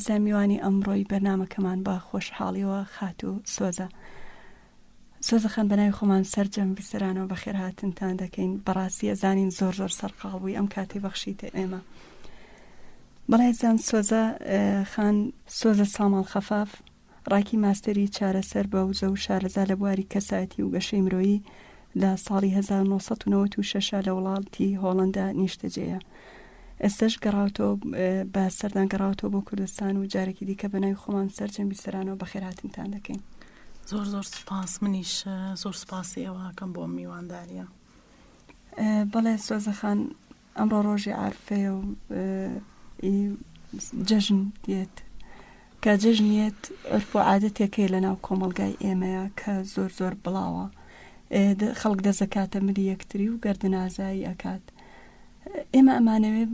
زەمیوانی ئەمڕۆی بەرنامەکەمان بە خۆشحاڵیەوە خات و سۆزەخان بەناوی خۆمان سەرجەم بیسەرانەوە بە خێرهاتنتان دەکەین. بەڕاستی ئەزانین زۆر سەرقاڵ بووی ئەم کاتێ بەخشیتە ئێمە. بەڵای زان سۆزە ساماڵ خەفاف ڕاکی ماستەری چارەسەر بە وزە و شارەزا لە بواری کەسایەتی و گەشەی مرۆیی لە ساڵی 1996 لە وڵاتی هۆڵەندا نیشتەجێیە. ئێستش گەڕاوتەوە بە سەردان گەڕاوتەوە بۆ کوردستان و جارێکی دیکە بەناوی خۆمان سەرجەم بیسەرانەوە بە خێرهاتنتان دەکەین. زۆر سپاس. منیش زۆر سپاسی ئەوەکەم بۆ میوانداریە. بەڵێ سۆزەخان ئەمڕۆ ڕۆژی عارفەیە و جەژن دێت کە جەژنێت عرف و عادەتێکەیە لە ناو کۆمەڵگای ئێمەیە کە زۆر بڵاوە. خەڵک دەزەکاتە ملی یەکتری و گەردنازایی ئەکات. ئێمە ئەمانەوێ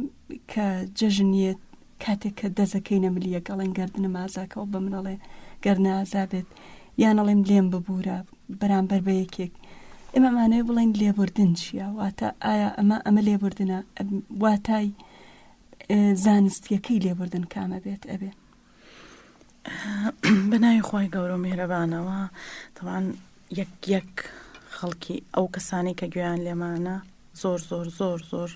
کە جەژنێت کاتێک کە دەزەکەینە ملی یەکەڵێن گەردنە مازاکەەوە بە منەڵێ گەردنازا بێت یانەڵێم لێم ببوورە بەرامبەر بە یەکێک. ئێمە ئەمانەوێ بڵێن لێبوردن چییە؟ واتە ئایا ئەمە لێبوردنە؟ واتای زانستیەکەی لێبوردن کامە بێت ئەبێ؟ بەناوی خۆی گەورە و میهرەبانەوە تەمان یەک خەڵکی ئەو کەسانی کە گوێیان لێمانە زۆر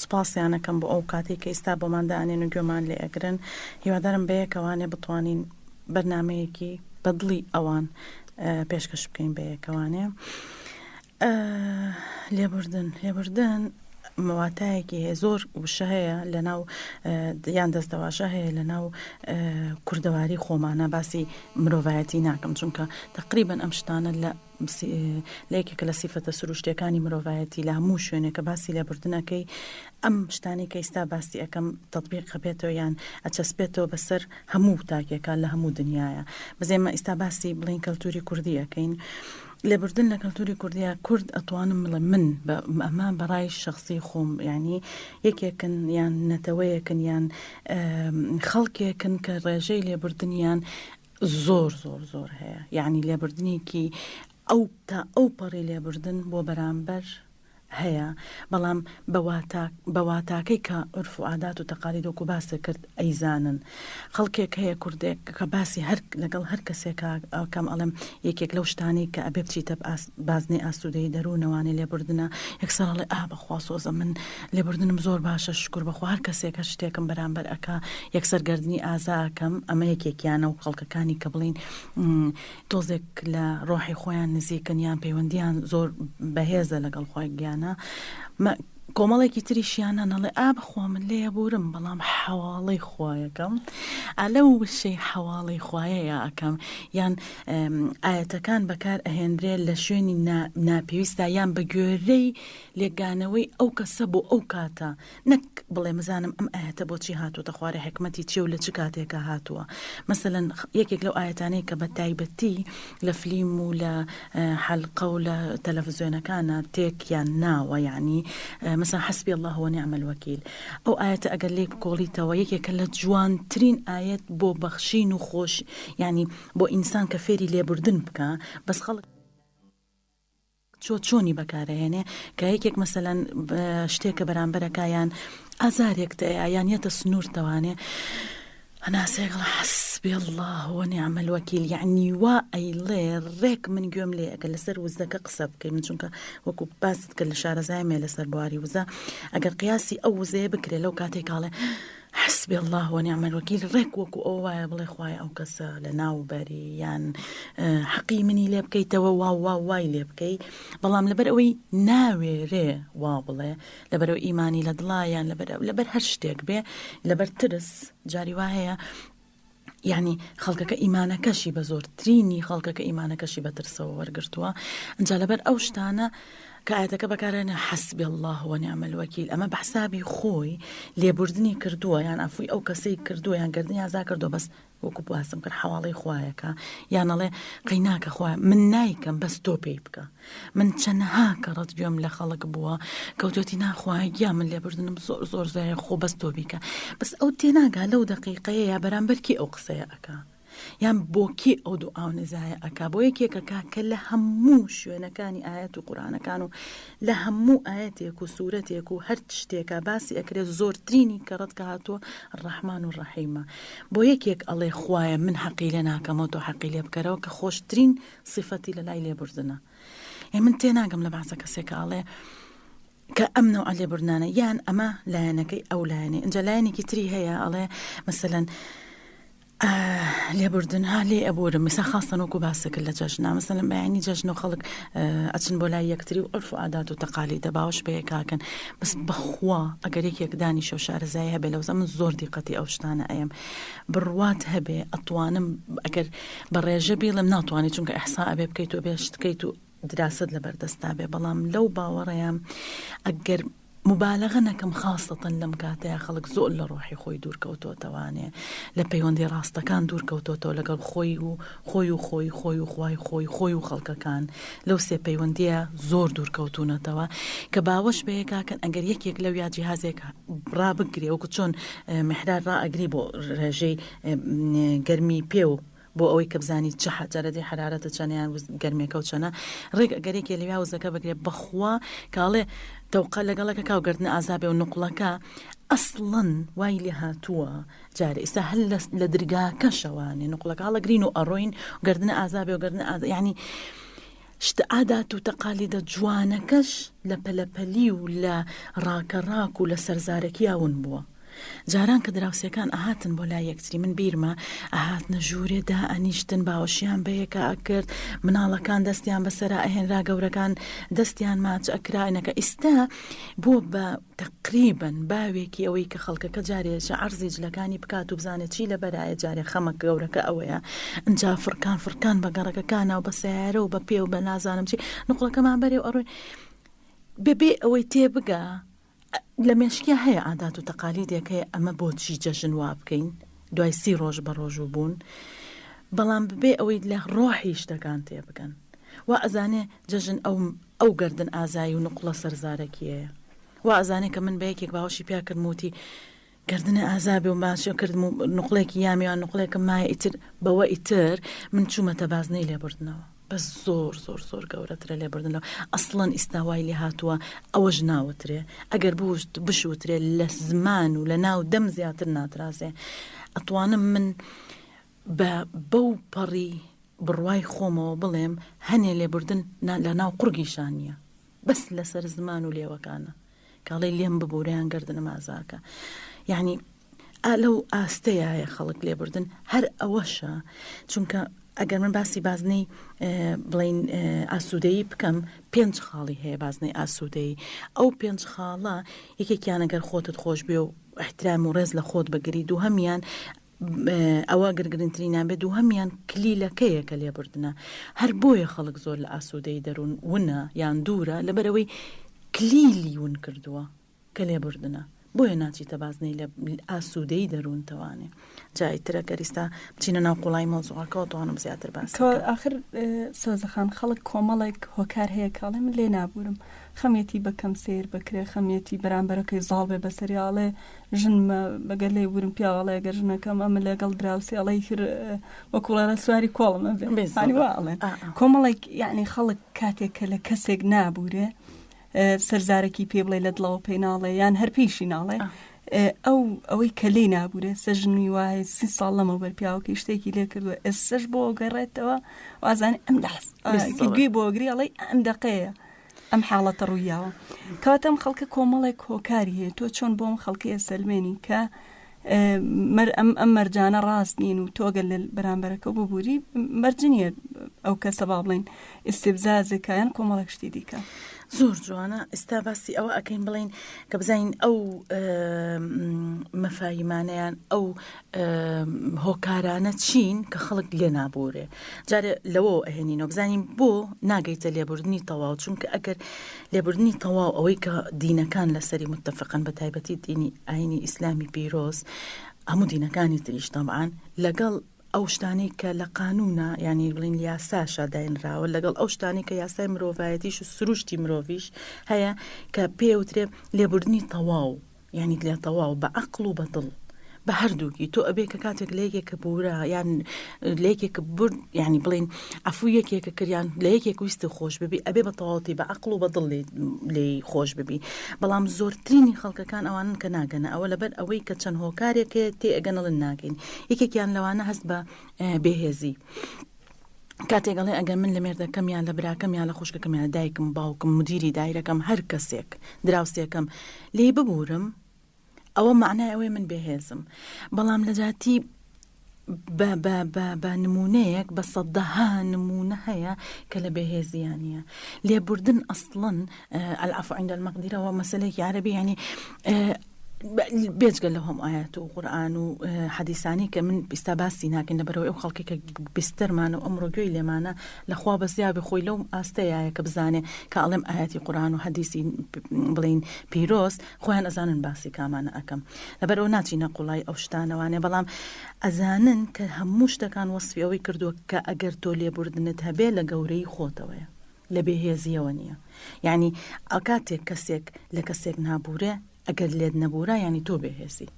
سوپاسیانەکەم بۆ ئەو کاتێک کە ئێستا بۆمان دانێن و گوێمان لێ ئەگرن. هیوادارم بەیەکەوانێ بتوانین بەرنامەیەکی بەدڵی ئەوان پێشکەش بکەین بەیەکەوانێ. لێبوردن مەواتایەکی هەیە، زۆر وشە هەیە لە ناو یان دەستەواشە هەیە لە ناو کوردەواری خۆمانە. باسی مرۆڤایەتی ناکەم چونکە تقریبەن ئەم شتانە لە یەکێکە لە سیفەتە سروشتیەکانی مرۆڤایەتی لە هەموو شوێنێکە باسی لێبوردنەکەی ئەم شتانی کە ئێستا باسی ئەەکەم تەطبیق بێتەوە یان ئەچەسبێتەوە بەسەر هەموو تاکێکان لە هەموو دنیاە. بەزێمە ئێستا باسی بڵین کەلتوری کوردی ئەەکەین. لێبوردن لە کەلتوری کوردیە کورد ئەتوانم بڵێ من ئەمە بەڕای شخصی خۆم یعنی یەکێکن یان نەتەوەیەکن یان خەڵکێکن کە ڕێژەی لێبوردنیان زۆر هەیە. یعنی لێبوردنێکی ئەو پەڕی لێبوردن بۆ بەرامبەر هەیە، بەڵام بەواتاکەی کە عرف و عادات و تەقالید وەکو باسە کرد ئەیزانن. خەڵکێک هەیە کوردێک کە باسی لەگەڵ هەر کەسێک کەم ئەڵم یەکێک لەو شتانی کە ئەبێ بچیتە بازنەی ئاسوودەی دەروونەوانی لێبوردنە یەکسەر ئەڵێ بەخوا سۆزە من لێبوردنم زۆر باشە شکر بەخوا هەر کەسێک هەر شتێکم بەرامبەر ئەکا یەکسەر گەردنی ئازاکەم. ئەمە یەکێکیانە و خەڵکەکانی کە بڵین تۆزێک لە ڕۆحی خۆیان نزیکن یان پەیوەندیان زۆر بەهێزە لەگەڵ خۆی گیانە. کۆمەڵێکی تریشیانە نەڵێ بەخوا من لێبورم بەڵام حەواڵەی خوایەکەم لەو وشەی حەواڵەی خوایەیە ئەەکەم یان ئاەتەکان بەکار ئەهێنرێت لە شوێنی ناپێویستە یان بە گوێرەی لێگانەوەی ئەو کەسە بۆ ئەو کاتە نەک بڵێ مزانم ئەم ئاەتە بۆچی هاتووەتە خوارە حکمەتی چێ و لە چ کاتێکە هاتووە. مەسەلەن یەکێک لەو ئاەتانەی کە بە تایبەتی لە فلیم و لە حەلقە و لە تەلەڤیزیۆنەکانە تێکیان ناوە یعنی مثلا حسبي الله ونعم الوكيل. ئەو ئاەتە ئەگەر لێک کۆڵیتەوە یەکێکە لە جوانترین ئاەت بۆ بەخشین و خۆش یعنی بۆ ئینسان کە فێری لێبوردن بکە. بەس خەڵک چۆنی بەکارەهێنێ کە یەکێک مەسەلەن شتێکە بەرامبەرەکایان ئازارێک یان یەتە سنوورتەوانێ هەناسێکڵ حسبي الله ونعم الوكيل یعنی وا ئەیڵێ ڕێک من گوێم لێ ئەگەر لەسەر وزەکە قسە بکەین من چونکە وەکو باست کرد لە شارەزایمێ لەسەر بواری وزە ئەگەر قیاسی ئەو وزەیە بکرێت لەو کاتێکاڵێ حسبي الله ونعم الوكيل ڕێک وەکو ئەو وایە بڵێ خوایە ئەو کەسە لە ناوبەری یان حەقی منی لێ بکەیتەوە وای لێ بکەیت. بەڵام لەبەر ئەوەی ناوێرێ وا بڵێ لەبەرەوە ئیمانی لە دڵایان لەبەر هەر شتێک بێ لەبەر ترس جاری وا هەیە یعنی خەڵکەکە ئیمانەکەشی بە زۆرترینی خەڵکەکە ئیمانەکەشی بە ترسەوە وەرگرتووە. ئەجا لەبەر ئەو شتانە کە ئاەتەکە بەکارێنە حسبي الله ونعم الوكيل ئەمە بە حسابی خۆی لێبوردنی کردووە یان ئەفووی ئەو کەسەی کردووە یان گەردنی ئازا کردو بەس وەکو باسم کرد حەواڵەی خوایەکە یانەڵێ قەیناکە خوایە من نایکەم بەس تۆ پێی بکە. من چەندەها کەڕەت گوێم لە خەڵک بووە کەوتۆتی ناخوای گیا من لێبوردنم زۆر زایە خۆ بەس تۆ بیکە بەس ئەو تێناگا لەو دەقیقەیە یا بەرامبەرکی ئەو قسەیە ئەکا یان بۆکی ئەو دوو ئاو نزایە ئەکا بۆ یەکێکەکە کە لە هەموو شوێنەکانی ئاەت و قورآنەکان و لە هەموو ئاەتێک و سوورەتێک و هەر شتێکە باسی ئەکرێت زۆرترینی کە ڕەت کە هاتووە ڕەحمان و ڕەحیمە بۆ یەکێک ئەڵێ خوایە من حەقی لێ ناکەمەوە تۆ حەقی لێ بکەرەوە کە خۆشترین سیفەتی لە لای لێبوردنە من تێناگەم لە باسە کەسێکە ئەڵێ کە ئەمنەوە لێبوردنانە یان ئەمە لایەنەکەی ئەو لایەنێ ئەنجە لایەنێکی تری هەیە ئەڵێ مەسەلەن لێبوردن ها لێ ئەبورم میسا خاستنەوەکو باسەکرد لە جەژنا مەسەلەن بەیانی جەژن و خەڵک ئەچن بۆ لای یەکتری و عرف و عادات و تەقالیدە باوەش بەیە کاکەن بەس بەخوا ئەگەر یەکێک دانیشە و شارەزای هەبێ لەوزە من زۆر دیقەتی ئەو شتانە ئەیم بڕوات هەبێ ئەتوانم ئەگەر بەڕێژە بێڵم ناتوانێت چونکە ئەحسا ئەبێ بکەیت و بێشت بکەیت و دراست لە بەردەستا بێ بەڵام لەو باوەڕەیان ئەگەر مبالغە نەکەم خاستەن لەم کاتەیە خەڵک زۆر لە ڕۆحی خۆی دوورکەوتۆتەوانێ لە پەیوەندی ڕاستەکان دوورکەوتۆتەوە لەگەڵ خۆی و خوای خۆی و خەڵکەکان لەو سێ پەیوەندیە زۆر دوورکەوتونەتەوە کە باوەش بەیەکاکەن ئەگەر یەکێک لەو یا جیهازێک ڕابگرێ وەکو چۆن مەحرار ڕائەگری بۆ ڕێژەی گەرمی پێ و بۆ ئەوەی کە بزانی چه حەجارەتی حرارەتە چەنیان گەرمێکە و چەنە ڕێک ئەگەرێکی لەویا وزەکە بگرێت بەخوا کاڵێ تەوقە لەگەڵەکە کاوگەردنە ئازابێ و نوقڵەکە ئەسڵەن وای لێ هاتووە جارە ئێستا هەل لە درگاکەشەوانێ نوقڵەکە هەڵەگرین و ئەڕۆین و گەردنە ئازابێ و گەردنە یعنی شتە عادات و تەقالیدە جوانەکەش لە پەلەپەلی و لە ڕاکەڕاک و لە سەرزارەکیاون بووە جاران کە دراوسەکان ئاهاتن بۆ لای یەکتری من بیرمە ئاهاتنە ژوورێدا ئەنیشتن باوەشیان بەیەکە ئەکرد مناڵەکان دەستیان بەسەرا ئەهێنرا گەورەکان دەستیان ماچ ئەکراینەکە ئێستا بۆ بە تقریبن باوێکی ئەوەی کە خەڵکەکە جارێشە عەرزی جلەکانی بکات و بزانێت چی لە بەرایە جارێ خەمە گەورەکە ئەوەیە ئەنجا فرکان بە گەڕەکەکانە و بە سیارە و بە پێ و بە نازانم چی نوقڵەکەمان بەرێ و ئەڕۆی بێ ئەوەی تێبگا لە مێشکیا هەیە عادات و تەقالیدێک هەیە ئەمە بۆچی جەژن وا بکەین دوای 30 ڕۆژ بە ڕۆژوو بوون بەڵام ببێ ئەوەی لە ڕۆحی شتەکان تێ بکەن وا ئەزانێ جەژن ئەو گەردن ئازایی و نوقڵە سەرزارەکیەیە وا ئەزانێ کە من بە یەکێک باوەشی پیا کردم وتی گەردنە ئازابێ و ماشیە کردم و نوقڵێکی یامیان نوقڵێکم مایە ئیتر بەوە ئیتر من چوومەتە بازنەی لێبوردنەوە بەس زۆر گەورەترە لێبوردنەوە ئەسڵەن ئیستاوای لێ هاتووە ئەوەش ناوترێ ئەگەر بشوترێ لە زمان و لە ناو دەم زیاتر ناترازێ ئەتوانم من بەو پەڕی بڕوای خۆمەوە بڵێم هەنێ لێبوردن لە ناو قورگیشانیە بەس لەسەر زمان و لێوەکانە کاڵێ لێم ببووریان گەردنە ئازاکە یعنی لەو ئاستەیە خەڵک لێبوردن هەر ئەوەشە چونکە ئەگەر من باسی بازنەی بڵین ئاسوودەیی بکەم 5 خاڵی هەیە بازنەی ئاسوودەیی ئەو 5 خاڵە یەکێکیان ئەگەر خۆتت خۆش بێ و احترام و ڕێز لە خۆت بگری دوو هەمیان ئەوە گرگرنترینان بێت و هەمیان کلیلەکەیە کە لێبوردنە هەر بۆیە خەڵک زۆر لە ئاسوودەی دەروون ونە یان دوورە لەبەرەوەی کلیلی ون کردووە کە لێبوردنە بۆیە ناچیتە بازنەی لە ئاسوودەی دەروونتەوانێ جایترە گەریستا بچینە ناو قوڵای مەوزوعەکەەوە توانم زیاتر باس ئاخر سۆزەخان خەڵک کۆمەڵێک هۆکار هەیە کاڵێ من لێ نابورم خەمێتی بەکەم سیر بکرێ خەمێتی بەرامبەرەکەی زاڵ بێ بەسەریاڵێ ژنمە بەگەر لێ ورم پیاڵێ گەر ژنەکەم ئەمە لەگەڵ دراوسی ئەڵی وەکوڵارە سواری کۆڵمە بێڵێن کۆمەڵێک یعنی خەڵک کاتێک کە لە کەسێک نابورێ سەرزارێکی پێ بڵێ لە دڵەوە پێی ناڵێ یان هەر پێیشی ناڵێ ئەوەی کە لێ نابورێ سەژنی وایە 30 ساڵ لەمە بەرپیاوەکەی شتێکی لێ کردووە ئێستش بۆ گەڕێتەوە وازانێ ئەم گوێ بۆ گری ئەڵێ ئەم دەقەیە ئەم حاڵەتە ڕوویاوە کاتەم خەڵکە کۆمەڵێک هۆکاری هەیە تۆ چۆن بۆم خەڵکی ئەسەلمێنی کە ئەم مەرجانە ڕاست نین و تۆگەل لە بەرامبەرەکە ببووری مەرجنیە ئەو کەسە با بڵین ئیستیبزازێکیان کۆمەڵێک شتی دیکە زۆر جوانە ئێستا باسی ئەوە ئەکەین بڵین کە بزانین ئەو مەفاهیمانەیان ئەو هۆکارانە چین کە خەڵک لێ نابورێ جارێ لەوە ئەهێنینەوە بزانین بۆ ناگەیتە لێبوردنی تەواو چونکە ئەگەر لێبوردنی تەواو ئەوەی کە دینەکان لەسەری متتەفقن بە تایبەتی دینی ئاینی ئیسلامی پیرۆز هەموو دینەکانی تریش تەبعاً لەگەڵ ئەو شتانی کە لە قانونە یعنی بڵین یاساشە داینراوە لەگەڵ ئەو شتانی کە یاسای مرۆڤایەتیش و سروشتی مرۆڤیش هەیە کە پێوترێ لێبوردنی تەواو یعنی لێ تەواو بە عەقڵ و بە دڵ بە هەردووکی تۆ ئەبێ کە کاتێک لە یەکێکە بورە یان لە یەکێکە بر ینی بڵین ئەفوو یەکێکە کردیان لە یەکێک ویستە خۆش ببی ئەبێ بە تەواوەتی بە عەقڵ و بە دڵ لێ خۆش ببی بەڵام زۆرترینی خەڵکەکان ئەوانن کە ناگەنە ئەوە لەبەر ئەوەی کە چەند هۆکارێکێ تێ ئەگەنەڵن ناکەین یەکێکیان لەوانە هەست بە بێهێزی کاتێکڵێ ئەگەر من لە مێردەکەم یان لە براکەم یان لە خوشکەکەم یان دایکم باوکم مدیری دایرەکەم هەر کەسێک دراوسێکم لێ ببورم ئەوە معنای ئەوەی من بێهێزم بەڵام لە جاتی بە نمونەیەک بە سەدەها نمونە هەیە کە لە بێهێزیانە لێبوردن ئەسڵەن العفو عند المقدرة و مەسەلەیەکی عەرەبی ینی بێجگە لەو هەم ئاەت و قورئان و حەدیثانی کە من ئێستا باسی ناکەین لەبەرەوەی ئەو خەڵکی کە بیستەرمانە و ئەمڕۆ گوێی لێمانە لەخوا بەزیابی خۆی لەو ئاستەیە کە بزانێ کە ئەڵێم ئاەتی قورئان و حەدیسی بڵین پیرۆز خۆیان ئەزانن باسی کامانە ئەەکەم لەبەرەوە ناچینە قوڵای ئەو شتانەوانێ بەڵام ئەزانن کە هەموو شتەکان وەسفی ئەوەی کردووە کە ئەگەر تۆ لێبوردنت هەبێ لە گەورەی خۆتەوەیە لە بێهێزیەوە نییە یعنی ئەکاتێک کەسێک لە کەسێک نابورێ ئەگەر لێت نەبوورە ینی تۆ بێهێزی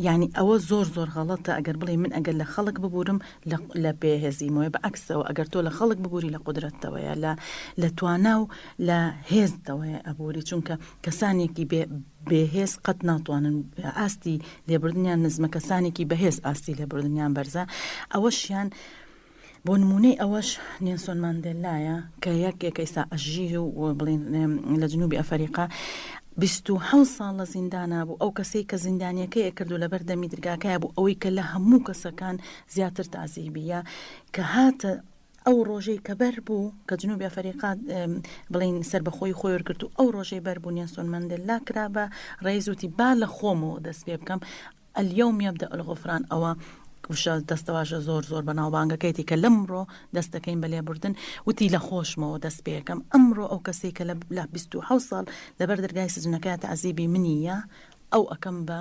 یعنی ئەوە زۆر غەڵەتە ئەگەر بڵێ من ئەگەر لە خەڵک ببورم لە بێهێزیمەوە بە عەکسەوە ئەگەر تۆ لە خەڵک ببووری لە قودرەتەوەیە لە توانا و لە هێزتەوەیە ئەبووری چونکە کەسانێکی بێهێز قەت ناتوانن ئاستی لێبوردنیان نزمە کەسانێکی بەهێز ئاستی لێبوردنیان بەرزە ئەوەشیان بۆ نمونەی ئەوەش نێلسۆن ماندێلایە کە یەکێک ئێستا ئەژیر و بڵین لە جنوبی ئەفریقا 27 ساڵ لە زیندانە بوو ئەو کەسەی کە زیندانیەکەی کردو لە بەردەمی درگاکەیە بوو ئەوەی کە لە هەموو کەسەکان زیاتر تازیبیە کە هاتە ئەو ڕۆژەی کە بەر بوو کە جنوبی ئەفریقا بڵین سەر بەخۆی خۆی وەرگرت و ئەو ڕۆژەی بەر بوو نێلسۆن ماندێلا کرا بە ڕێزوتی با لە خۆمەوە دەست پێ بکەم اليوم يبدأ الغفران ئەوە وشە دەستەواشە زۆر بەناوبانگەکەیتی کە لەمڕۆ دەستەکەین بە لێبوردن وتی لە خۆشمەوە دەست پێکەم ئەمڕۆ ئەو کەسێک کە لە 27 ساڵ لەبەر دەرگای سجنەکە تەعزیبی منیە ئەو ئەکەم بە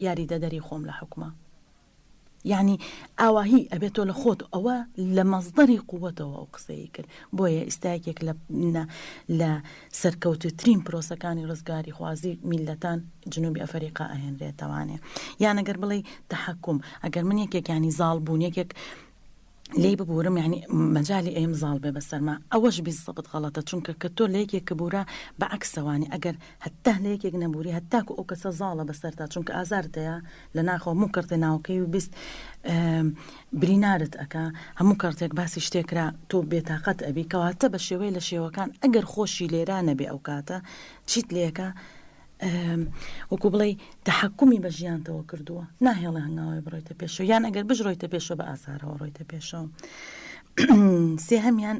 یاریدەدەری خۆم لە حکومە یعنی ئاواهی ئەبێتۆ لە خۆت ئەوە لە مەزدەری قووەتەوە ئەو قسەی کرد بۆیە ئێستاکێک لە سەرکەوتوترین پرۆسەکانی ڕزگاری خوازی میلەتان جنوبی ئەفریقا ئەهێنرێتەوانێ یان ئەگەر بڵێ تەحەکوم ئەگەر من یەکێک ینی زاڵ بوون یەکێک لێ ببورم یعنی مەجای ئێم زاڵ بێ بەسەرما ئەوەش بیسەبت غەڵەتە چونکە کە تۆ لە یەکێک بورە بە عەکسەوانی ئەگەر هەتا لە یەکێک نەبووری هەتاکو ئەو کەسە زاڵە بەسەرتا چونکە ئازارتەیە لە ناخەوە هەموو کردە ناوکەی و بیست برینارت ئەکا هەموو کارتێک باسی شتێکرا تۆ بێتاقەت ئەبی کەواتە بە شێوەی لە شێوەکان ئەگەر خۆشی لێرانە بێ ئەو کاتە چیت لێکە وەکو بڵێ تەحەکومی بە ژیانتەوە کردووە ناهێڵە هەنگاوی بڕۆیتە پێشەوە یان ئەگەر بژڕۆیتە پێشەوە بە ئازارەوە ڕۆیتە پێشەوە سێهەمیان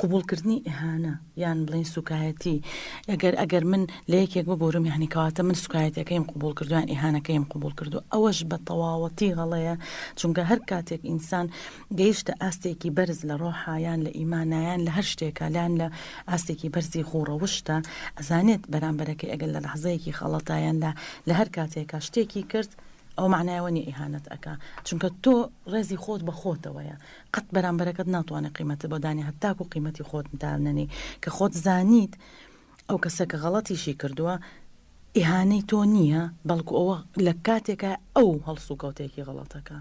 قوبولکردنی ئیهانە یان بڵین سوکایەتی ئەگەر من لە یەکێک ببورم یعنی کەواتە من سوکایەتەکەیم قوبول کردو یان ئیهانەکەیم قوبول کردو ئەوەش بە تەواوەتی غەڵەیە چونکە هەر کاتێک ئینسان گەیشتە ئاستێکی بەرز لە ڕۆحایان لە ئیمانایان لە هەر شتێکە لاان لە ئاستێکی بەرزی خوڕەوشتە ئەزانێت بەرامبەرەکەی ئەگەر لە لەحزەیەکی خەڵەتایان لە هەر کاتێکە شتێکی کرد ئەو معنایەوە نیە ئیهانەت ئەکا چونکە تۆ ڕێزی خۆت بە خۆتەوەیە قەت بەرامبەرەکەت ناتوانێت قیمەتە بۆ دانی هەتاکو قیمەتی خۆت دانەنی کە خۆت زانیت ئەو کەسەکە غەڵەتیشی کردووە ئیهانەی تۆ نییە بەڵکو ئەوە لە کاتێکە ئەو هەڵسو کەوتێکی غەڵەتەکە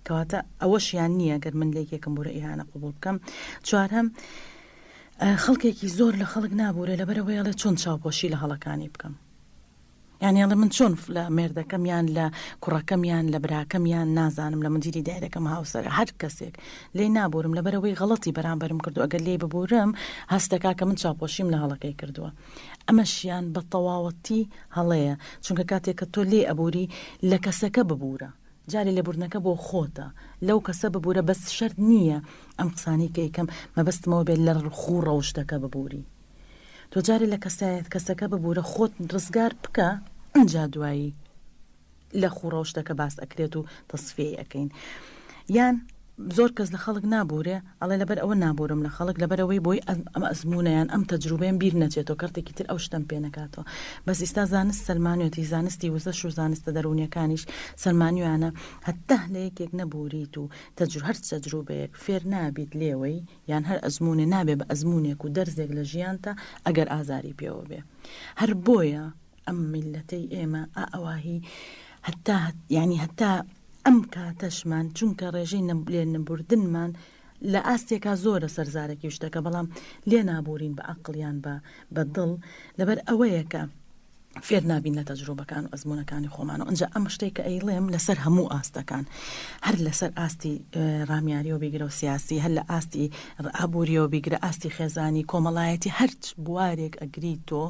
کەواتە ئەوەشیان نییە گەر من لێکێکم بورە ئیهانە قوبول بکەم چوارهەم خەڵکێکی زۆر لە خەڵک نابورێ لەبەرەوەیڵێ چۆن چاوپۆشی لە هەڵەکانی بکەم یعنی ئەڵێ من چۆن لە مێردەکەم یان لە کوڕەکەم یان لە براکەم یان نازانم لە مدیری دایرەکەم هاوسەر هەر کەسێک لێ نابورم لەبەرەوەی غەڵەتی بەرامبەرم کردو ئەگەر لێ ببورم هەستەکا کە من چاوپۆشیم لە هەڵەکەی کردووە ئەمەشیان بە تەواوەتی هەڵەیە چونکە کاتێک کە تۆ لێ ئەبووری لە کەسەکە ببورە جارێ لێبوردنەکە بۆ خۆتە لەو کەسە ببورە بەس شەرت نییە ئەم قسانی کە یکەم مەبەستمەوە بێت لە ڕخوو ڕەوشتەکە ببووری تۆ جارێ لە کەسەکە ببورە خۆت ڕزگار بکە ئەنجا دوایی لە خوڕەوشتەکە باس ئەکرێت و تەسفێ ئەەکەین یان زۆر کەس لە خەڵک نابورێ ئەڵێ لەبەر ئەوە نابورم لە خەڵک لەبەرەوەی بۆی ئەم ئەزمونەیان ئەم تەجروبەیەم بیر نەچێتەوە کارتێکی تر ئەو شتم پێ نەکاتەوە بەس ئێستا زانست سەلمانیەتی زانستی وزەش و زانستە دەرونیەکانیش سەلمانیوانە هەتا لە یەکێک نەبووریت و هەر تەجروبەیەک فێر نابیت لێوەی یان هەر ئەزمونێ نابێ بە ئەزمونێک و دەرزێک لە ژیانتە ئەگەر ئازاری پێوە بێ هەر بۆیە ئەم میلەتەی ئێمە ئەواهی هەتا ئەم کاتەشمان چونکە ڕێژەی لێ نەبوردنمان لە ئاستێکا زۆرە سەرزارێکی شتەکە بەڵام لێ نابورین بە عەقڵیان بە دڵ لەبەر ئەوەیەکە فێر نابین لە تەجروبەکان و ئەزمونەکانی خۆمان و ئەنجا ئەم شتێک کە ئەیڵێم لەسەر هەموو ئاستەکان هەر لەسەر ئاستی ڕامیاریەوە بیگرە و سیاسی هەر لە ئاستی ئابوووریەوە بیگرە ئاستی خێزانی کۆمەڵایەتی هەرچ بوارێک ئەگری تۆ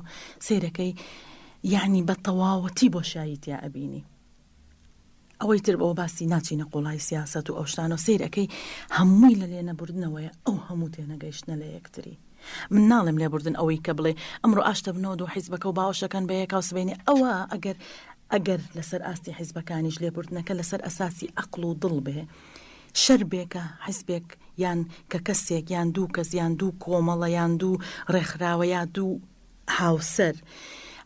سیرەکەی یعنی بە تەواوەتی بۆ شاییتیا ئەبینی ئەوەی تر بەوە باسی ناچینە قوڵای سیاست و ئەو شتانە و سیرەکەی هەمووی لە لێنەبوردنەوەیە ئەو هەموو تێنەگەیشتنە لە یەکتری من ناڵێم لێبوردن ئەوەی کە بڵێ ئەمڕۆ ئاشتە بنەوە دو حیزبەکە و باوەشەکان بە یەکاو سبێنی ئەوە ئەگەر لەسەر ئاستی حیزبەکانیش لێبوردنەکە لەسەر ئەساسی عەقڵ و دڵ بێ شەر بێکە حیزبێک یان کە کەسێک یان دوو کەس یان دوو کۆمەڵە یان دوو ڕێکخراوە یا دوو هاوسەر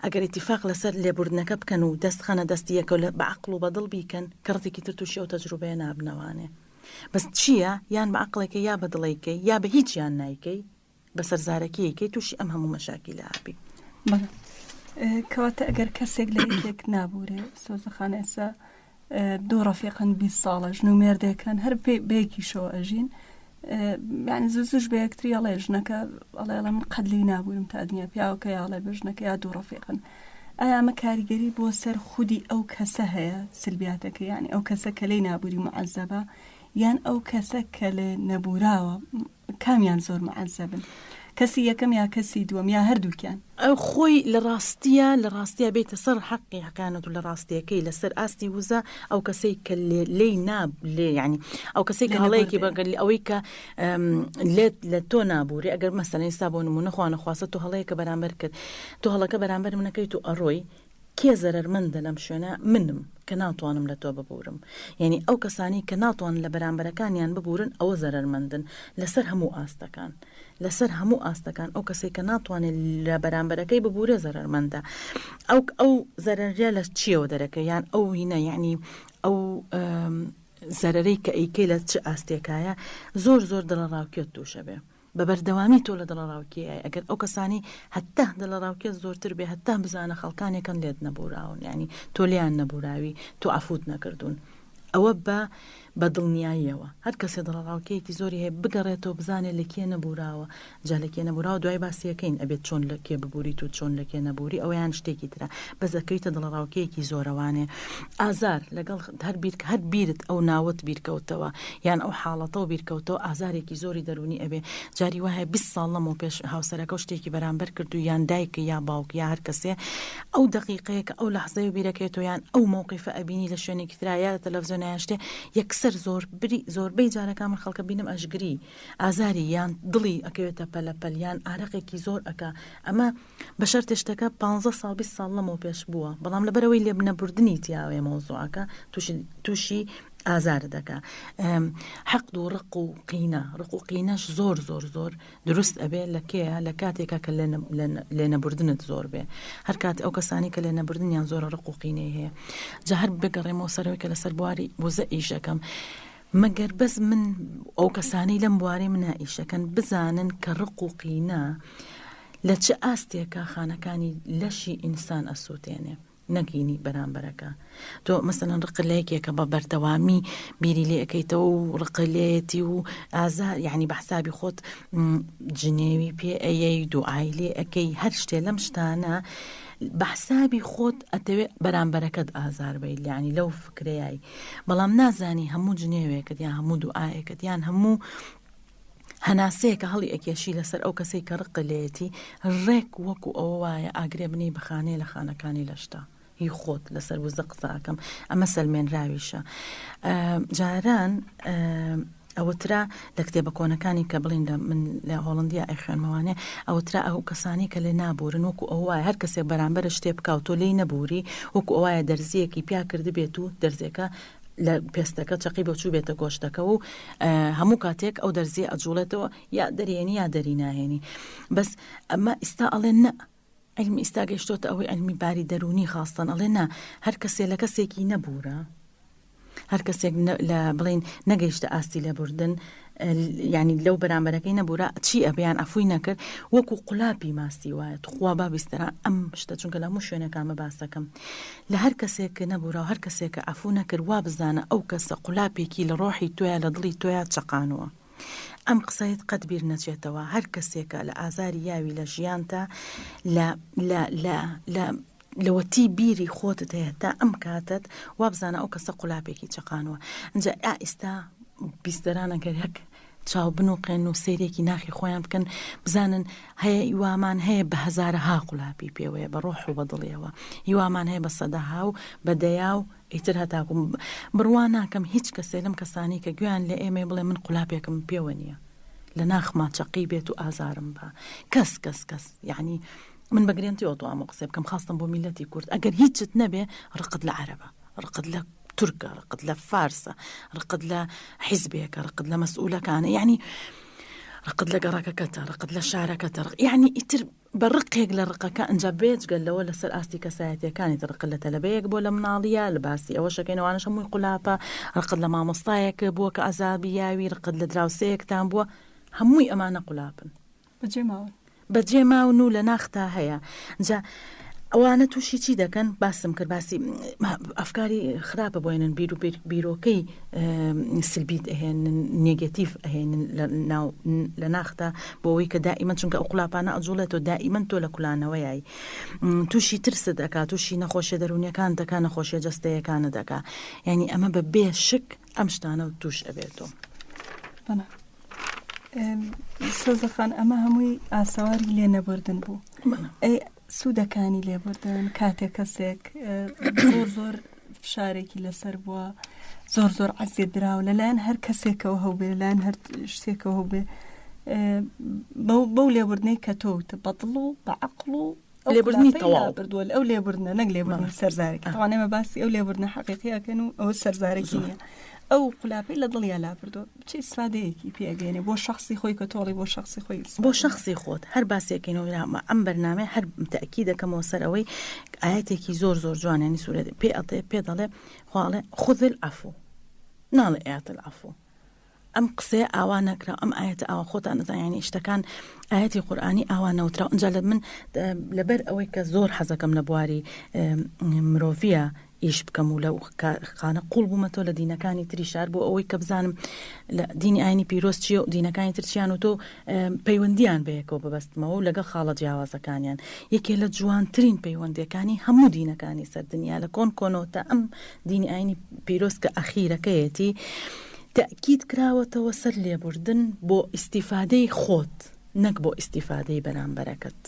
ئەگەر ئیتیفاق لەسەر لێبوردنەکە بکەن و دەستخەنە دەستی یەکە بە عەقڵ و بە دڵ بیکەن کەڕتێکی تر تووشی ئەو تەجروبەیە نابنەوانێ بەس چییە یان بە عەقڵێکە یا بە دڵێکەی یا بە هیچیان نایکەی بەسەر زارەکیەکەی تووشی ئەم هەموو مەشاکیل ئابی کەواتە ئەگەر کەسێک لە یەکێک نابورێ سۆزەخانە ئێستا دوو ڕەفیقن 20 ساڵە ژن و مێردێکن هەر بەیەکیشەوە ئەژین یعنی زوش بە یەکتری ئەڵێ ژنەکە ئەڵێ من قەدلی نابوورم تا دنیا پیاوەکە یاڵێ بە ژنەکە یا دوو ڕەفیقن ئایا ئەمە کاریگەری بۆ سەر خودی ئەو کەسە هەیە سلبیاتەکە یعنی ئەو کەسە کە لێی نابووری معەزەبە یان ئەو کەسە کە لێ نەبووراوە کامیان زۆر معەزەبن کەسی یەکەم یا کەسی دووەم یا هەردووکیان خۆی لە ڕاستیە بێتە سەر حەقی حەکانەت و لە ڕاستیەکەی لەسەر ئاستی وزە ئەو کەسەی کە لێی ناب لێ یعنی ئەو کەسێک کە هەڵەیەکی بەگەر ئەوەی کە لێت لە تۆ نابووری ئەگەر مەسەلەن ئێستا بۆ نمونە خوا نەخواستە تۆ هەڵەیەکە بەرامبەر کرد تۆ هەڵەکە بەرامبەر منەکەیت و ئەڕۆی کێ زەرەرمەندە لەم شوێنە منم کە ناتوانم لە تۆ ببورم یعنی ئەو کەسانی کە ناتوان لە بەرامبەرەکانیان ببورن ئەوە زەرەرمەندن لەسەر هەموو ئاستەکان ئەو کەسێک کە ناتوانێت لە بەرامبەرەکەی ببورە زەرەرمەندە ئەو زەرەریا لە چیەوە دەرەکە یان ئەو هینە یعنی ئەو زەرەرەی کە ئەیکەی لە چ ئاستێکایە زۆر دڵەڕاوکێت تووشە بێ بە بەردەوامی تۆ لە دڵەڕاوکیە ئەگەر ئەو کەسانی هەتا دڵەڕاوکێت زۆرتر بێ هەتا بزانە خەڵکانێکن لێت نەبووراون یعنی تۆ لیان نەبووراوی تۆ ئافوت نەکردوون ئەوە بە دڵنیاییەوە هەر کەسێ دڵەڕاوکەیەکی زۆری هەیە بگەڕێتەوە بزانێ لە کێ نەبووراوە جا لە کێ نەبووراوە دوای باسیەکەین ئەبێت چۆن لە کێ ببووریت و چۆن لە کێ نەبووری ئەویان شتێکی ترە بەس دەکەویتە دڵەڕاوکەیەکی زۆرەوانێ ئازار لەگەڵ هەر بیرت ئەو ناوت بیرکەوتەوە یان ئەو حاڵەتەوە بیرکەوتەوە ئازارێکی زۆری دەرونی ئەبێ جاری وایە 20 ساڵ لەمەوە پێش هاوسەرەکە شتێکی بەرامبەر کردو یان دایکە یا باوک یا هەر کەسێ ئەو دقیقەیە کە ئەو لەحزەی بیرەکەیتەوە یان ئەو موقیفە ئەبینی لە شوێنێکی ترا یا لە تەلەڤیزیۆنە شتێ یەکسەر زۆربەی جارەکان من خەڵکە بینم ئەشگری ئازاری یان دڵی ئەکەوێتە پەلەپەل یان ئارەقێکی زۆر ئەکا ئەمە بە شەرتێ شتەکە 15 ساڵ 20 ساڵ لەمەوە پێش بووە بەڵام لەبەرەوەی لێ بنەبوردنی تیاوێ مۆزوعەکە تووشی ئازار دەکا حەقد و ڕق و قینەش زۆر دروست ئەبێ لە کێیە لە کاتێکە کە لێنەبوردنت زۆر بێ هەر کات ئەو کەسانی کە لێنەبوردنیان زۆر ڕق و قینەی هەیە جا هەر بگەڕێمەوە سەرەوەی کە لەسەر بواری وزە ئیشەکەم مەگەر بەس من ئەو کەسانی لەم بوارەی منە ئیشەکەن بزانن کە ڕق و قینە لە چه ئاستێکە خانەکانی لەشی ئینسان ئەسووتێنێ نەگینی بەرامبەرەکە تۆ مەسەلەن ڕقلەیەکێکە بە بەردەوامی بیری لێ ئەەکەیتەوە و ڕقلێتی و ئازار یعنی بە حسابی خۆت جنێوی پێ ئەیەی دوعای لێ ئەەکەی هەر شتێ لەم شتانە بە حسابی خۆت ئەتەوێت بەرامبەرەکەت ئازار بیت یعنی لەو فکرەیە بەڵام نازانی هەموو جنێوێکت یان هەموو دوعایەکەت یان هەموو هەناسەیەکە هەڵی ئەکێشی لەسەر ئەو کەسەی کە ڕقلێتی ڕێک وەکو ئەوە وایە ئاگرێ بنی بخانەیە لە خانەکانی لەشتا هی خۆت لەسەر وزە قساکەم ئەمە سەلمێنراویشە جاران ئەوترا لە کتێبە کۆنەکانی کە بڵین من لە هۆڵندیا ئەخوێنمەوانێ ئەوترا ئەو کەسانی کە لێ نابورن وەکو ئەوە هەر کەسێک بەرامبەر شتێ بکاو تۆ لێی نەبووری وەکو ئەوایە دەرزیەکی پیا کرد بێت و دەرزێکە لە پێستەکە چەقی بۆچوو بێتە گۆشتەکە و هەموو کاتێک ئەو دەرزیە ئەجوڵێتەوە یا دەرێنی یا دەری ناهێنی بەس ئەمە ئێستا ئەڵێن نە علمی ئێستا گەیشتۆتە ئەوەی علمی باری دەرونی خاستن ئەڵێ نا هەر کەسێ لە کەسێکی نەبوورە هەر کەسێک لە بڵین نەگەیشتە ئاستی لێبوردن یعنی لەو بەرامبەرەکەی نەبوورە چی ئەبیان ئەفووی نەکرد وەکو قولاپی ماستی وایە خوا بابیستەرە ئەم شتە چونکە لە هەموو شوێنەکانمە باسەکەم لە هەر کەسێک نەبوورە و هەر کەسێکە ئەفوو نەکرد وا بزانە ئەو کەسە قولاپێکی لە ڕۆحی تۆیە لە دڵی تۆیە چەقانوە ئەم قسەیت قەت بیر نەچێتەوە هەر کەسێکە لە ئازاری یاوی لە ژیانتە لەوەتی بیری خۆتت هەیە تا ئەم کاتت وا بزانە ئەو کەسە قولاپێکی چەقانوە اینجا ئێستا بیستەرانە گەرەک چاو بنووقێن و سیرێکی ناخی خۆیان بکەن بزانن هەیە ئیوامان هەیە بە هەزارەها قولاپی پێوەیە بە ڕۆح و بە دڵیەوە هیوامان هەیە بە سەدەها و بە دەیا و ئیتر هەتاکوم بڕوان ناکەم هیچ کەسێ لەم کەسانی کە گویان لە ئێمە بڵێ من قولاپێکم پێوە نییە لە ناخما چەقی بێت و ئازارم بە کەس یعنی من بەگرێنتی ئۆتۆ ئەمە قسە بکەم خاستم بۆ میلەتی کورد ئەگەر هیچت نەبێ ڕقت لە عەرەبە ڕقت لە تورکە ڕقت لە فارسە ڕقت لە حیزبێکە ڕقت لە مەسئولەکانە یعنی ڕقت لە گەڕاکەکەتە ڕقت لە شارەکەتە یعنی ئیتر بە ڕقێک لە ڕقەکە ئەنجا بێجگەلەوە لەسەر ئاستی کەسایەتیەکانی ڕقت لە تەلەبەیەک بۆ لە مناڵیە لە باسی ئەوە شەکەینەوانش هەمووی قولاپە ڕقت لە مامۆستایەکە بووە کە ئەزابی یاوی ڕقت لە دراوسەیەکتان بووە هەمووی ئەمانە قولاپن بەجێ ماون و لە ناختا هەیە جا ئەوانە تووشی چی دەکەن باسم کرد باسی ئەفکاری خراپە بۆێنن بیر و بیرۆکەی سلبیت ئەهێنن نێگەتیڤ ئەهێنن لە ناختا بۆ ئەوەی کە دائیمەن چونکە ئەو قولاپانە ئەجوڵێتەوە دائیمەن تۆ لە کولانەوەیایی تووشی ترست دەکا تووشی نەخۆشیە دەرونیەکان دەکا نەخۆشیە جەستەیەکانە دەکا یعنی ئەمە بە بێ شک ئەم شتانە و تووش ئەبێتەوە سۆزەخان ئەمە هەمووی ئاساواری لێ نەبردن بوو سوودەکانی لێبوردن کاتێک کەسێک زۆر فشارێکی لەسەر بووە زۆر عەزیێ دراوە لەلایەن هەر کەسێکەوە هەوبێ لەلایەن هەر شتێکەوە هەوبێ بەو لێبوردنەی کە تۆوتە بەدڵ و بە عەقڵ و لێبوردنی تەواو بردووە ئەو لێبوردنە نەک لێبوردنی سەرزارێکی تەوانێمە باسی ئەو لێبوردنە حەقیقیەکەن و ئەوە سەرزارێکی نییە ئەو قولاپەی لە دڵیا لا بردووە بچی سادەیەکی پێگەێنێ بۆ شخصی خۆی کە تۆڵی بۆ شخصی خۆی بۆ شخصی خۆت هەر باسیەکەینەوە ئەم بەرنامە هەر تەکی دەکەمەوە سەر ئەوەی ئاەتێکی زۆر جوانانی سوورە پێ دەڵێ خواڵێ خذ العفو ناڵێ ئاەت العفو ئەم قسەیە ئاوا نەکرا ئەم ئاەتە ئاوا خۆتان نەزانانی شتەکان ئاەتی قورئانی ئاوا نەوتراوە ئەنجا لە من لەبەر ئەوەی کە زۆر حەزەکەم لە بواری مرۆڤیە ئیش بکەم و لە خانە قوڵ بوومەتەوە لە دینەکانی تری شار بۆ ئەوەی کە بزانم لە دینی ئاینی پیرۆست چیە و دینەکانی ترچیان و تۆ پەیوەندیان بەیەکەوە ببەستمەوە و لەگەڵ خاڵە جیاوازەکانیان یەکێ لە جوانترین پەیوەندیەکانی هەموو دینەکانی سەردنیا لە کۆنۆتە ئەم دینی ئاینی پیرۆست کە ئەخیرەکەیەتی تأکید کراوەتەوە سەر لێبوردن بۆ ئیستیفادەی خۆت نەک بۆ ئیستیفادەی بەرامبەرەکەت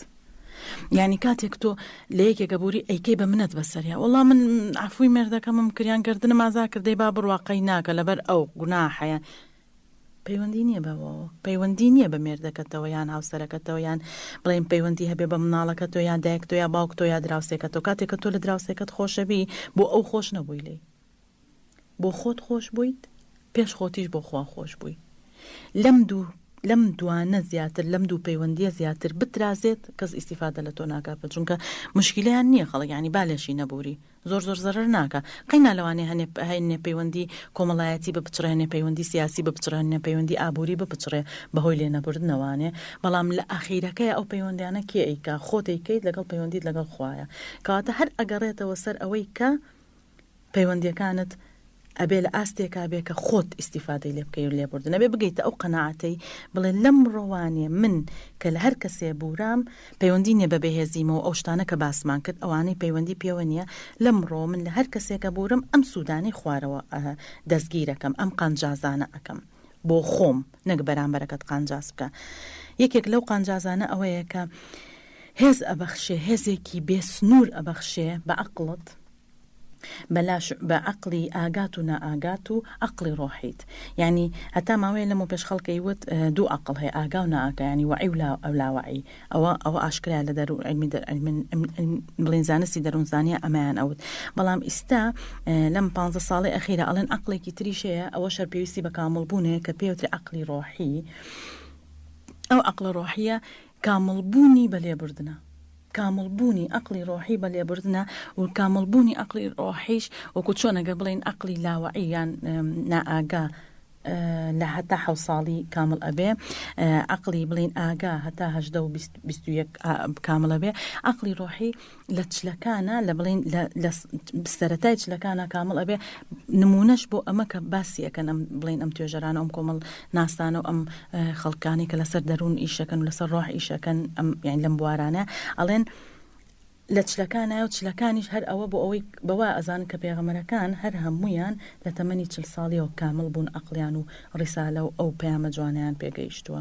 یعنی کاتێک تۆ لە یەکێکە بووری ئەیکەی بە منەت بەسەریا وەڵام من عفوی مێردەکەمم کریان کردنم ئازا کردەی با بڕواقەی ناکە لەبەر ئەو گوناحەیە پەیوەندی نییە بەوە پەیوەندی نییە بە مێردەکەتەوە یان هاوسەرەکەتەوە یان بڵێن پەیوەندی هەبێ بە مناڵەکەتەوە یان دایکتۆ یا باوکتۆ یا دراوسێکەتەوە کاتێک کە تۆ لە دراوسێکەت خۆشەبی بۆ ئەو خۆش نەبووی لێ بۆ خۆت خۆش بوویت پێش خۆتیش بۆ خوا خۆش بووی لەم دوانە زیاتر لەم دوو پەیوەندیە زیاتر بترازێت کەس ئیستیفادە لە تۆ ناکات چونکە مشکلیان نییە خەڵک ینی بالێشی نەبووری زۆر زەرر ناکە قەینا لەوانێ هەنێ پەیوەندی کۆمەڵایەتی بپچڕێنێ پەیوەندی سیاسی بپچڕێنێ پەیوەندی ئابووری بپچڕێ بەهۆی لێ نەبردنەوانێ بەڵام لە ئاخیرەکەی ئەو پەیوەندیانە کێ ئەیکا خۆت ئەیکەیت لەگەڵ پەیوەندیت لەگەڵ خوایە کەواتە هەر ئەگەڕێتەوە سەر ئەوەی کە پەیوەندیەکانت ئەبێ لە ئاستێکا بێ کە خۆت ئیستیفادەی لێ بکەی و لێبوردن ئەبێ بگەیتە ئەو قەناعەتەی بڵێ لەم ڕۆوانێ من کە لە هەر کەسێ بوورام پەیوەندی نیە بە بەهێزیمەوە ئەو شتانە کە باسمان کرد ئەوانەی پەیوەندی پێوە نییە لەم ڕۆ من لە هەر کەسێکە بورم ئەم سوودانی خوارەوە دەستگیرەکەم ئەم قانجازانە ئەەکەم بۆ خۆم نەک بەرامبەرەکەت قانجاز بکە یەکێک لەو قانجازانە ئەوەیە کە هێز ئەبەخشێ هێزێکی بێسنوور ئەبەخشێ بە عەقڵت بە عەقڵی ئاگات و نائاگات و عەقڵی ڕۆحیت یعنی هەتا ماوەیە لەمە پێش خەڵکەی وت دوو عەقڵ هەیە ئاگا و نائاگا ینی وعی و لاوعی ئەوە ئاشکرا لە دەرو بڵین زانستی دەروونزانیە ئەمایان ئەوت بەڵام ئێستا لەم 15 ساڵی ئەخیرە ئەڵێن عەقڵێکی تریشەیە ئەوە شەر پێویستی بە کامڵبوونەیە کە پێوتری عەقڵی ڕۆحی ئەو عەقڵە ڕۆحیە کامڵبوونی بە لێبوردنە کاملبوونی عقلی ڕۆحی بە لێبوردنە و کاملبوونی عقلی ڕۆحیش وەکو چۆنەگە بڵین عقلی لاوەعی یان نائاگا لە هەتا 7 ساڵی کامل ئەبێ، عقلی بڵین ئاگا هەتا 21 کامل ئەبێ، عقلی ڕۆحی لە چلەکانە لە بڵین لە سەرەتای چلەکانە کامل ئەبێ. نمونەش بۆ ئەمە کە باسی ئەەکەن ئەم بڵین ئەم توێژەرانە ئەم کۆمەڵ ناسانە و ئەم خەڵکانی کە لەسەر دەروون ئیشەکەن و لەسەر ڕۆح ئیشەکەن ئەم یان لەم بوارانە ئەڵێن لە چلەکانە و چلەکانیش هەر ئەوە بۆ ئەوەی بەوا ئەزان کە پێغەمبەرەکان هەر هەمویان لە تەمەنی 40 ساڵیەوە کامل بوون عەقلیان و ڕیسالە و ئەو پەیامە جوانیان پێگەیشتووە.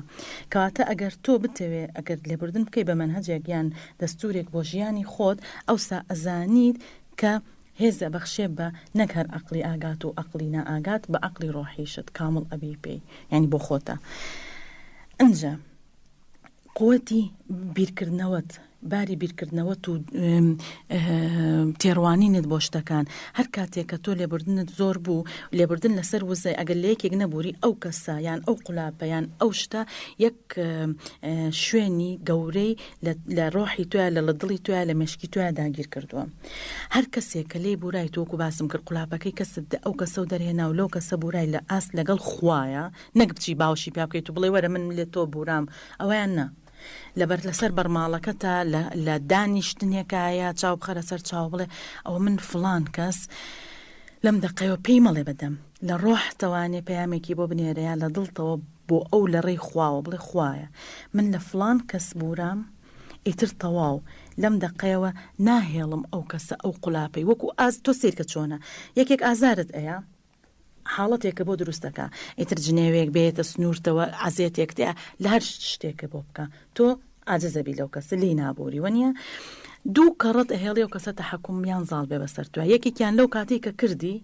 کەواتە ئەگەر تۆ بتەوێ ئەگەر لێبوردن بکەی بە مەنهەجێک یان دەستورێک بۆ ژیانی خۆت، ئەوسا ئەزانیت کە هێزە بەخشێ بە نەک هەر عەقلی ئاگات و عەقلی نائاگات بە عەقلی ڕۆحیشت کامل ئەبی پێی، یعنی بۆ خۆتە. ئەنجا قووەتی بیرکردنەوەت، باری بیرکردنەوەت و تێڕوانینت بۆ شتەکان، هەر کاتێک کە تۆ لێبوردنت زۆر بوو، لێبوردن لەسەر وزە ئەگەر لە یەکێک نەبووری ئەو کەسە یان ئەو قولاپە یان ئەو شتە یەک شوێنی گەورەی لە ڕۆحی توە لە دڵی توە لە مێشکی توە داگیر کردووە. هەر کەسێک کە لێی بورای تۆکو باسم کرد قولاپەکەی کەست ئەو کەسە و دەرهێنا و لەو کەسە بورای لە ئاست لەگەڵ خوایە، نەک بچی باوشی پیا بکەیت و بڵێ وەرە من لێ تۆ بورام، ئەویان نە. لەبەر لەسەر بەرماڵەکەتە لە دانیشتنێکایە چاو بخەرە سەر چاو بڵێ ئەوە من فڵان کەس لەم دەقەیەوە پێی مەڵێ بدەم، لە ڕۆح تەوانێ پەیامێکی بۆ بنێرەیە لە دڵتەوە بۆ ئەو لە ڕێی خواوە بڵێ خوایە من لە فڵان کەس بورام، ئیتر تەواو لەم دەقەیەوە ناهێڵم ئەو کەسە ئەو قولاپەی. وەکو تۆ سیرکە چۆنە یەکێک ئازارت ئەیە حاڵەتێکە بۆ دروستەکە، ئیتر جنێوێک بێتە سنوورتەوە عزیێتێک تێ لە هەر شتێکە بۆ بکە، تۆ عاجزەبی لەو کەسە لی نابووری وەنیە دوو کەڕەت ئەهێڵی و کەسە تەحەکومیان زاڵ بێ بەسەر توە، یەکێکیان لەو کاتی کە کردی،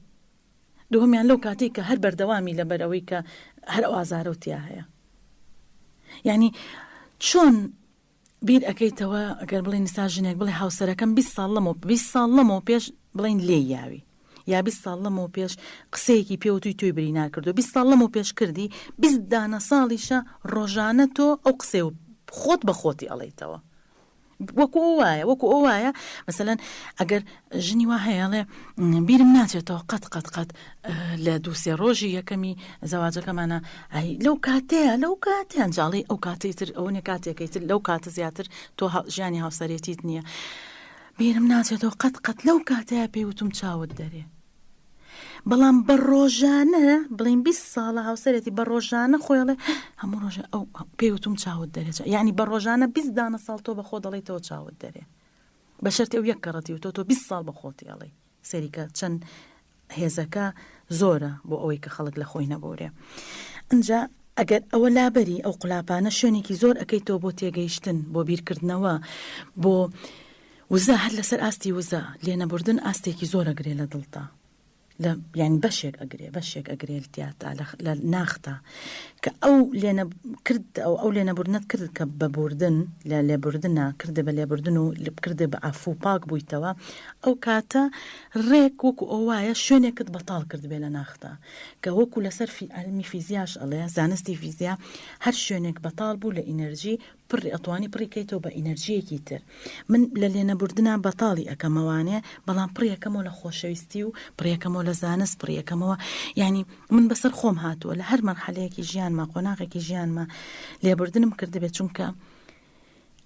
دووهەمیان لەو کاتی کە هەر بەردەوامی لەبەرەوەی کە هەر ئەو ئازارە و تیا هەیە. یعنی چۆن بیر ئەەکەیتەوە ئەگەر بڵێن نسا ژنێک بڵێ هاوسەرەکەم 20 ساڵ لەمەوە پێش بڵێن لێ یاوی، یا 20 ساڵ لەمەوە پێش قسەیەکی پێوتوی توی برینار کردو، 20 ساڵ لەمەوە پێش کردی، 20 دانە ساڵیشە ڕۆژانە تۆ ئەو قسێ و خۆت بە خۆتی ئەڵێیتەوە. وەکو ئەو وایە مەسەلەن ئەگەر ژنی وا هەیەڵێ بیرم ناچێتەوە قەت لە 2-3 ڕۆژی یەکەمی زەواجەکەمانە لەو کاتەیە جاڵی ئەو کاتێتر ئەوەنێ کاتێکیتر لەو کاتە زیاتر تۆ ژیانی هاوسەرێتیت نییە، بیرم ناچێتەوە قەت لەو کاتەیە پێیوتم چاوت دەرێ. بەڵام بە ڕۆژانە بڵین 20 ساڵە هاوسەرێتی بە ڕۆژانە خۆیڵێ هەموو ڕۆژە ئەو پێیوتم چاوت دەرێت، یعنی بە ڕۆژانە 20 دانە ساڵ تۆ بە خۆ دەڵێیتەوە چاوت دەرێ، بە شەرتی ئەو یەک کەڕەتی و تۆ 20 ساڵ بە خۆتی ئەڵێ. سەریکە چەند هێزەکە زۆرە بۆ ئەوەی کە خەڵک لە خۆی نەبورێ. ئەنجا ئەگەر ئەوە لابەری ئەو قولاپانە شوێنێکی زۆر ئەەکەیتەوە بۆ تێگەیشتن، بۆ بیرکردنەوە، بۆ وزە هەر لەسەر ئاستی وزە لێنەبوردن ئاستێکی زۆر ئەگرێ لە دڵتا، یعنی بەشێک ئەگرێ تیاتا لە ناختە کە ئەو لێنەبوردنت کرد کە بەبوردن لە لێبوردنە کردە بە لێبوردن و کردە بە ئافو پاک بوویتەوە، ئەو کاتە ڕێک وەکو ئەو وایە شوێنێکت بەتاڵ کرد بێ لە ناختە، کە وەکو لەسەر علمی فیزیاش ئەڵێ زانستی فیزیا هەر شوێنێک بەتاڵ بوو لە ئینەرژی ئەتوانی پڕیکەیتەوە بە ئینەرژیەکی تر. من لە لێنەبوردنە بەتاڵی ئەەکەمەوانێ بەڵام پڕیەکەمەوە لە خۆشەویستی و پڕیەکەمەوە لە زانست پڕیەکەمەوە، یعنی من بەسەر خۆم هاتووە لە هەر مەرحەلەیەکی ژیانمە قۆناغێکی ژیانمە لێبوردنم کردبێت، چونکە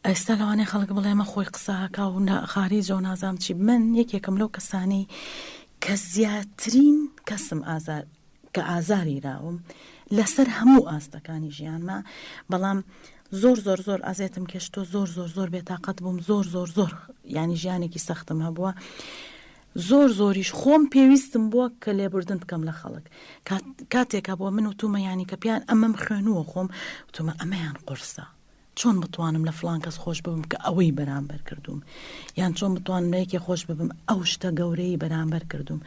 ئێستا لەوانەیە خەڵک بڵێ ئەمە خۆی قسەکە و خارجە و نازام چی. من یەکێکم لەو کەسانەی کە زیاترین کەسم کە ئازاری راوم لەسەر هەموو ئاستەکانی ژیانمە، بەڵام زۆر ئازێتم کەشتۆ زۆر بێتاقەت بووم، زۆر ینی ژیانێکی سەختم هەبووە، زۆریش خۆم پێویستم بووە کە لێبوردن بکەم لە خەڵک. کاتێکە بۆ من وتومە ینی کە پیان ئەمەم خوێنووە خۆم وتومە ئەمەیان قورسە، چۆن بتوانم لە فڵان کەس خۆش ببم کە ئەوەی بەرامبەر کردوم، یان چۆن بتوانم لە یەکێ خۆش ببم ئەو شتە گەورەی بەرامبەر کردوم.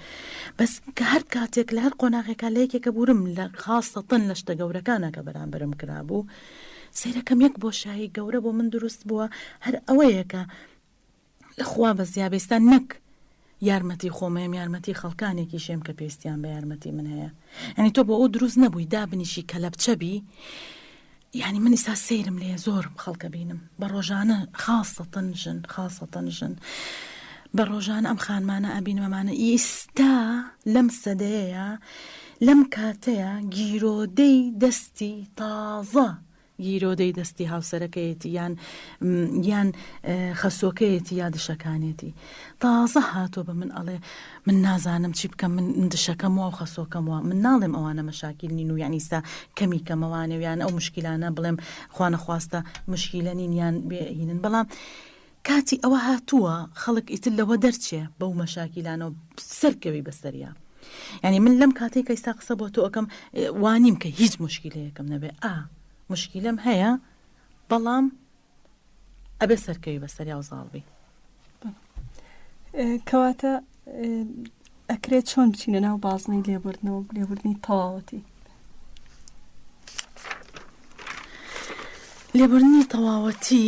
بەس کە هەر کاتێک لە هەر قۆناغێکە لە یەکێکە بورم لە خاستەتەن لە شتە گەورەکانە کە بەرامبەرم کرابوو، سیرەکەم یەک بۆشایی گەورە بۆ من دروست بووە، هەر ئەوەیەکە لەخوا بە زیابێستان نەک یارمەتی خۆمەیەم یارمەتی خەڵکانێکی شێم کە پێویستیان بە یارمەتی من هەیە. ئەنی تۆ بۆ ئەو دروست نەبووی دابنیشی کە لە بچەبی يعني من ئێستا سەیرم لێ زۆر خەڵکە بینم بە ڕۆژانە خاصەتەن ژن بە ڕۆژانە ئەم خانمانە ئەبینمەمانە ئێستا لەم سەدەیە لەم کاتەیە گیرۆدەی دەستی تازە گیرۆدەی دەستی هاوسەرەکەیەتی یان خەسۆکەیەتی یا دشەکانێتی تازە هاتۆ بە من ئەڵێ من نازانم چی بکەم من دشەکەمەوە و خەسۆکەمەوە من ناڵێم ئەوانە مەشاکیل نین و یانیستا کەمی کەمەوانێ یان ئەو مشکلانە بڵێم خوانە خواستە مشکیلە نین یان بێهینن بەڵام کاتی ئەوە هاتووە خەڵک ئیتر لەوە دەرچێ بەو مەشاکیلانەوە سەرکەوی بەسەریا یعنی من لەم کاتێک کە ئێستا قسە بۆ تۆ ئەەکەم وانیم کە هیچ مشکلەیەکەم نەبێ مشکلم هەیە بەڵام ئەبێ سەرکەوی بەسەریا و زاڵبی کەواتە ئەکرێت چۆن بچینە ناو بازنەی لێبوردنی تەواوەتی لێبوردنی تەواوەتی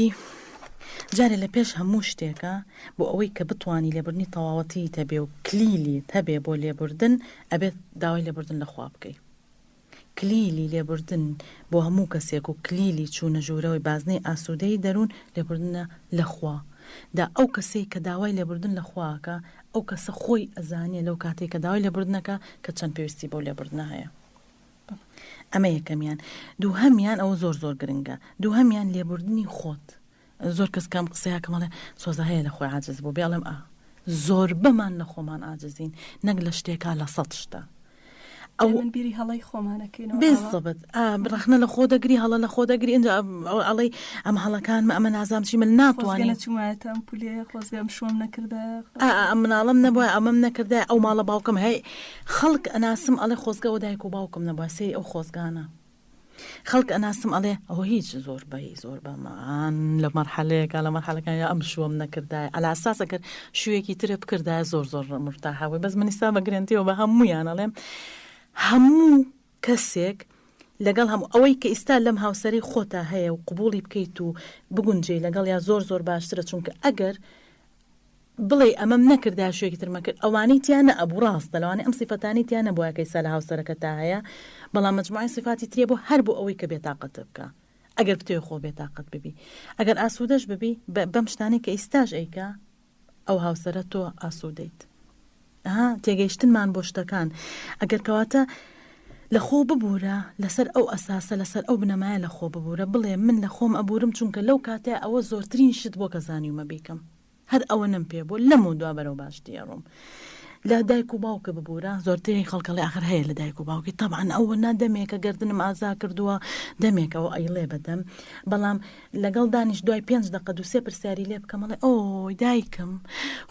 جارێ لە پێش هەموو شتێکە بۆ ئەوەی کە بتوانی لێبوردنی تەواوەتی هەبێ و کلیلی هەبێ بۆ لێبوردن ئەبێت داوای لێبوردن لەخوا بکەی کلیلی لێبوردن بۆ هەموو کەسێک و کلیلی چوونە ژوورەوەی بازنەی ئاسوودەی دەروون لێبوردنە لەخوا دا ئەو کەسێک کە داوای لێبوردن لەخواکە ئەو کەسە خۆی ئەزانێ لەو کاتێک کە داوای لێبوردنەکە کە چەند پێویستی بۆ لێبوردنە هەیە ئەمە یەکەمیان دووهەمیان ئەوە زۆر گرنگە دووهەمیان لێبوردنی خۆت زۆر کەس کەم قسەیەکەمەڵێ سۆزە هەیە لە خۆی عاجز بوو بێڵم زۆر بەمان لە خۆمان عاجزین نەک لە شتێکا لە سەد شتە ئەو من بیری هەڵی خۆمانەکەینەوە بێزەبت بڕخنە لە خۆ دەگری هەڵە لە خۆ دەگری اینجا ئەڵێ ئەم هەڵەکان ئەمە نازام چی من ناتوانێت چوایەتە ئەم پولێ خۆزگەم شۆم نەکردە مناڵم نەبووە ئەمەم نەکردە ئەو ماڵە باوکم هەی خەڵک ئەناسم ئەڵێ خۆزگەەوە دایک و باوکم نەبووە سێ ئەو خۆزگانە خەڵک ئەناسم ئەڵێ ئەوە هیچ زۆر بەمان لە مەرحەلەیەکە لە مەرحەلەکان ئەم شووەم نەکردای ئەلا ئەساسە کرد شوویەکی ترە بکردای زۆر مرتاحەوەی بەس من ئێستا بە گرنتیەوە بە هەموویان ئەڵێم هەموو کەسێک لەگەڵ هەموو ئەوەی کە ئێستا لەم هاوسەری خۆتا هەیە و قبوڵی بکەیت و بگونجێ لەگەڵ یا زۆر باشترە چونکە ئەگەر بڵێ ئەمەم نەکردا شوێکی ترمە کرد ئەوانەی تیانە ئەبوو ڕاستە لەوانەیە ئەم سیفەتانی تیانە بۆ یەکەی سا لە هاوسەرەکە تا هەیە بەڵام مجموعی سیفاتی ترێ بۆ هەر بۆ ئەوەی کە بێتاقەت بکە ئەگەر بتوێ خۆ بێتاقەت ببی ئەگەر ئاسوودەش ببی بەم شتانی کە ئێستاش ئەیکا ئەو هاوسەرە تۆ ئاسوودەیت تێگەیشتنمان بۆ شتەکان ئەگەر کەواتە لە خۆ ببوورە لەسەر ئەو ئەساسە لەسەر ئەو بنەمایە لە خۆ ببوورە بڵێ من لە خۆم ئەبورم چونکە لەو کاتێ ئەوە زۆرترین شت بۆ کە زانیومە بیکەم هەر ئەوە نم پێ بۆ لەم و دوا بەرەو باشتیە ڕۆم لە دایک و باوکە ببوورە زۆرتری خەڵکەڵی ئاخر هەیە لە دایک و باوکی طبعاً ئەوە نادەمێکە گردنم ئازا کردووە دەمێکەوە ئەیڵێ بەدەم بەڵام لەگەڵ دانیش دوای 5 دقە دووسێ پرسیاری لێ بکەمەڵێ ئۆی دایکم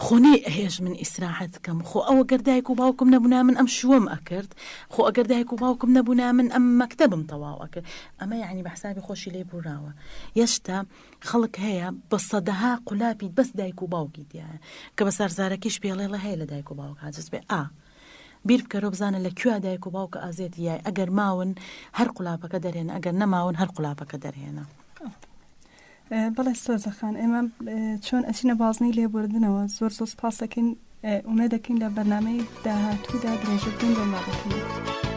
خۆنی ئەهێژ من ئیسراحەت بکەم خۆ ئەوە گەر دایک و باوکم نەبوونا من ئەم شووەم ئەکرد خۆ ئەگەر دایک و باوکم نەبوونا من ئەم مەکتەبم تەواو ئەکرد ئەمە یعنی بە حسابی خۆشی لێ بوراوە یەشتا خەڵک هەیە بە سەدەها قولاپی بەس دایک و باوکی دیایە کە بە سەرزارەکیش پێڵێڵە هەیە لە دایک و باوک حاجز بێ بیر بکەرۆ بزانە لە کوێ دایک و باوکە ئازێت یای ئەگەر ماون هەر قولاپەکە دەرێنە ئەگەر نەماون هەر قولاپەکە دەرهێنە بەڵێ سۆزەخان ئێمە چۆن ئەچینە بازنەی لێبوردنەوە زۆر سپاس دەکەین ئومێد دەکەین لە بەرنامەی داهاتوودا درێژە بوون بەما دەکەین